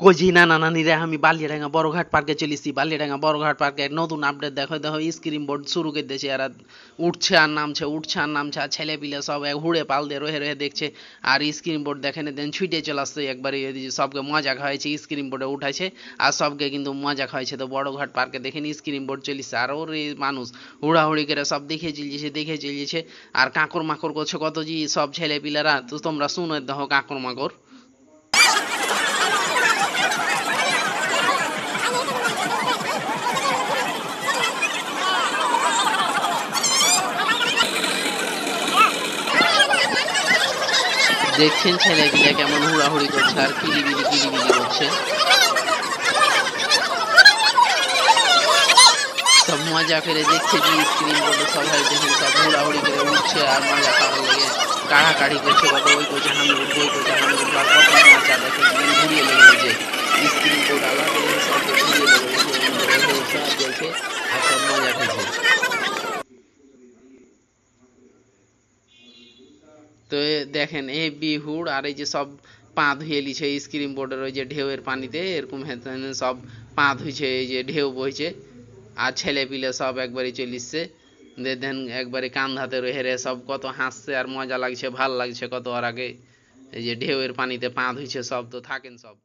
কইছি নানা নানিরে আমি বালিয়াডাঙ্গা বড়ঘাট পার্কে চলেছি। বালিয়াডাঙ্গা বড়ঘাট পার্কে এক নতুন আপডেট দেখো দেখো স্ক্রিন বোর্ড শুরু করে দিয়েছে। আর উঠছে আর নামছে, উঠছে আর নামছে, আর ছেলে পিলে সব এক হুড়ে পাল দিয়ে রহে রহে দেখছে। আর স্ক্রিন বোর্ড দেখে দেন ছুটে চলে আসছে একবারে, সবকে মজা খাওয়াইছে, স্ক্রিন বোর্ডে উঠাইছে আর সবকে কিন্তু মজা খাওয়াইছে। তো বড়ঘাট পার্কে দেখেন স্ক্রিন বোর্ড চলিছে আর ওর এই মানুষ হুড়াহুড়ি করে সব দেখে চলিয়েছে, দেখে চলিয়েছে। আর কাঁকর মাকড় করছে কত জি সব ছেলে পিলেরা। তো তোমরা শুনে দেখো কাঁকর মাকড়। দেখছেন ছেলেপিলে কেমন হুড়াহুড়ি করছে আর কিলিবিলি কিলিবিলি করছে। সব মজা করে দেখছে যে স্ক্রিন বোর্ডে সবাই দেখেন সব হুড়াহুড়ি করে উঠছে আর মজা খাওয়ার লেগে কাড়াকাড়ি করছে, কত ওই করছে আমি উঠবো, ওই করছে আমি উঠবো। আর কত মজা দেখে ঘুরিয়ে লেগে গেছে স্ক্রিন বোর্ড আবার সবকে ঘুরিয়ে লেগে গেছে, সব দেখে আর সব মজা খাচ্ছে। তো দেখেন এই বিহুর আর এই যে সব পা ধুয়ে লিছে স্ক্রিন বোর্ডের ওই যে ঢেউয়ের পানিতে এরকম সব পা ধুইছে, এই যে ঢেউ বইছে। আর ছেলে পিলে সব একবারে চলিচ্ছে, দেন একবারে কান্ধাতে হেরে সব কত হাসছে আর মজা লাগছে, ভাল লাগছে কত। আর আগে এই যে ঢেউয়ের পানিতে পা ধুইছে সব, তো থাকেন সব।